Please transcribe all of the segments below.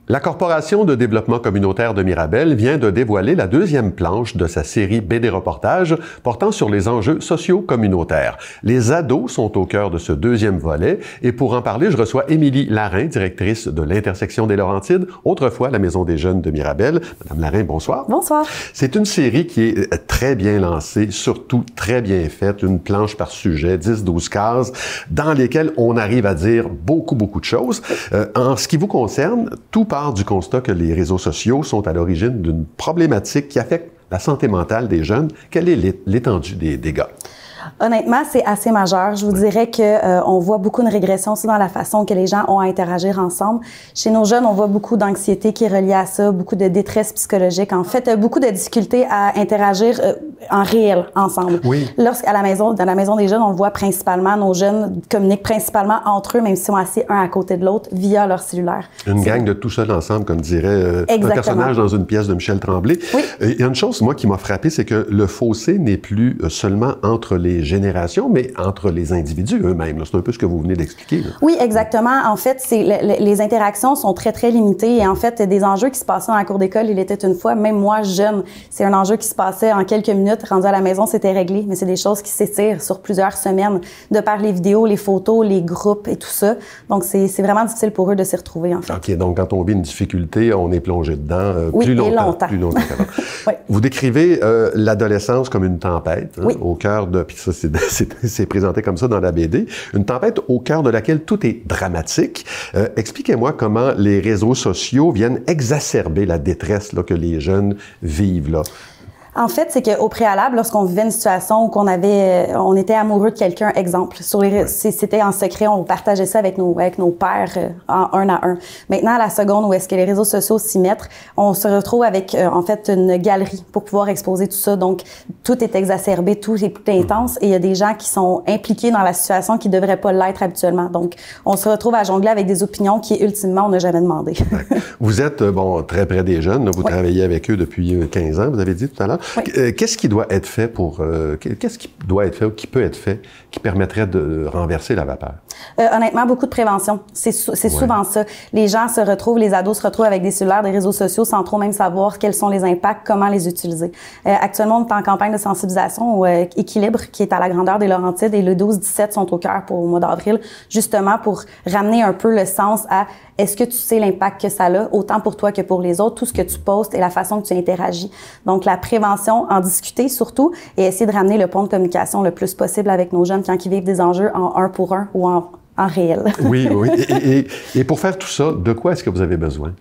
La Corporation de développement communautaire de Mirabel vient de dévoiler la deuxième planche de sa série BD-reportage portant sur les enjeux sociaux communautaires. Les ados sont au cœur de ce deuxième volet et pour en parler, je reçois Émilie Larin, directrice de l'Intersection des Laurentides, autrefois la Maison des Jeunes de Mirabel. Madame Larin, bonsoir. Bonsoir. C'est une série qui est très bien lancée, surtout très bien faite, une planche par sujet, 10-12 cases, dans lesquelles on arrive à dire beaucoup de choses. En ce qui vous concerne, tout part du constat que les réseaux sociaux sont à l'origine d'une problématique qui affecte la santé mentale des jeunes. Quelle est l'étendue des dégâts? Honnêtement, c'est assez majeur. Je vous dirais que on voit beaucoup de régression aussi dans la façon que les gens ont à interagir ensemble. Chez nos jeunes, on voit beaucoup d'anxiété qui est reliée à ça, beaucoup de détresse psychologique. En fait, beaucoup de difficultés à interagir en réel ensemble. Oui. Dans la maison des jeunes, on le voit principalement, nos jeunes communiquent principalement entre eux, même s'ils sont assis un à côté de l'autre, via leur cellulaire. Une gang de tout seul ensemble, comme dirait un personnage dans une pièce de Michel Tremblay. Oui. Il y a une chose, moi, qui m'a frappé, c'est que le fossé n'est plus seulement entre les générations, mais entre les individus eux-mêmes. C'est un peu ce que vous venez d'expliquer. Oui, exactement. En fait, les interactions sont très limitées. Et en fait, des enjeux qui se passaient dans la cour d'école, il était une fois, même moi, jeune, c'est un enjeu qui se passait en quelques minutes. Rendu à la maison, c'était réglé. Mais c'est des choses qui s'étirent sur plusieurs semaines, de par les vidéos, les photos, les groupes et tout ça. Donc, c'est vraiment difficile pour eux de s'y retrouver, en fait. OK. Donc, quand on vit une difficulté, on est plongé dedans plus longtemps. Plus longtemps qu'avant. Oui. Vous décrivez l'adolescence comme une tempête, oui. Au cœur de... Puis ça, c'est présenté comme ça dans la BD. Une tempête au cœur de laquelle tout est dramatique. Expliquez-moi comment les réseaux sociaux viennent exacerber la détresse là, que les jeunes vivent là. En fait, c'est qu'au préalable, lorsqu'on vivait une situation où on était amoureux de quelqu'un, exemple, c'était en secret, on partageait ça avec nos pères en un à un. Maintenant, à la seconde où est-ce que les réseaux sociaux s'y mettent, on se retrouve avec en fait une galerie pour pouvoir exposer tout ça. Donc, tout est exacerbé, tout est plus intense et il y a des gens qui sont impliqués dans la situation qui devraient pas l'être habituellement. Donc, on se retrouve à jongler avec des opinions qui, ultimement, on n'a jamais demandé. Vous êtes, très près des jeunes, là, vous oui. travaillez avec eux depuis 15 ans, vous avez dit tout à l'heure. Oui. Qu'est-ce qui doit être fait qu'est-ce qui doit être fait ou qui peut être fait qui permettrait de renverser la vapeur? Honnêtement, beaucoup de prévention. C'est souvent ça. Les gens les ados se retrouvent avec des cellulaires, des réseaux sociaux sans trop même savoir quels sont les impacts, comment les utiliser. Actuellement, on est en campagne de sensibilisation au Équilibre qui est à la grandeur des Laurentides et le 12-17 sont au cœur pour le mois d'avril, justement pour ramener un peu le sens à est-ce que tu sais l'impact que ça a, autant pour toi que pour les autres, tout ce que tu postes et la façon que tu interagis. Donc, la prévention, en discuter surtout et essayer de ramener le pont de communication le plus possible avec nos jeunes quand ils vivent des enjeux en un pour un ou en réel. Oui. Et pour faire tout ça, de quoi est-ce que vous avez besoin?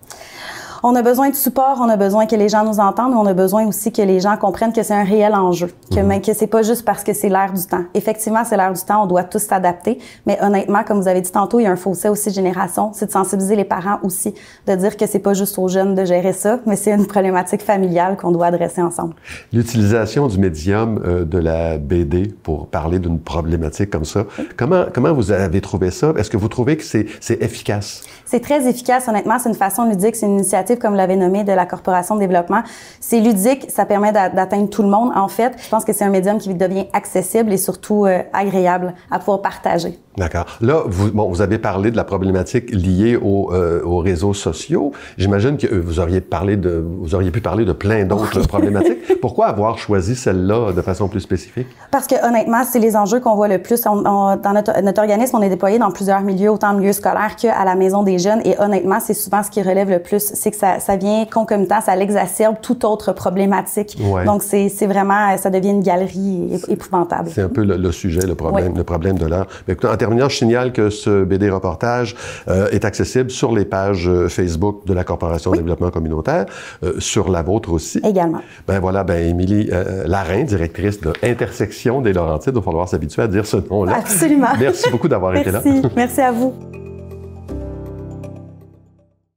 On a besoin de support, on a besoin que les gens nous entendent, mais on a besoin aussi que les gens comprennent que c'est un réel enjeu, que c'est pas juste parce que c'est l'air du temps. Effectivement, c'est l'air du temps, on doit tous s'adapter, mais honnêtement, comme vous avez dit tantôt, il y a un fossé aussi de génération, c'est de sensibiliser les parents aussi, de dire que c'est pas juste aux jeunes de gérer ça, mais c'est une problématique familiale qu'on doit adresser ensemble. L'utilisation du médium de la BD pour parler d'une problématique comme ça, comment vous avez trouvé ça? Est-ce que vous trouvez que c'est efficace? C'est très efficace, honnêtement, c'est une façon ludique, c'est une initiative comme l'avait nommé de la Corporation de développement. C'est ludique, ça permet d'atteindre tout le monde. En fait, je pense que c'est un médium qui devient accessible et surtout agréable à pouvoir partager. D'accord. Là, vous avez parlé de la problématique liée aux réseaux sociaux. J'imagine que vous auriez pu parler de plein d'autres problématiques. Pourquoi avoir choisi celle-là de façon plus spécifique? Parce que honnêtement, c'est les enjeux qu'on voit le plus. Dans notre organisme, on est déployé dans plusieurs milieux, autant en milieu scolaire qu'à la Maison des Jeunes. Et honnêtement, c'est souvent ce qui relève le plus, c'est que ça vient concomitant, ça l'exacerbe toute autre problématique. Ouais. Donc, c'est vraiment, ça devient une galerie épouvantable. C'est un peu le sujet, le problème de l'heure. Écoutez, en terminant, je signale que ce BD-reportage est accessible sur les pages Facebook de la Corporation de développement communautaire, sur la vôtre aussi. Également. Émilie Larin, directrice de Intersection des Laurentides. Il va falloir s'habituer à dire ce nom-là. Absolument. Merci beaucoup d'avoir été là. Merci à vous.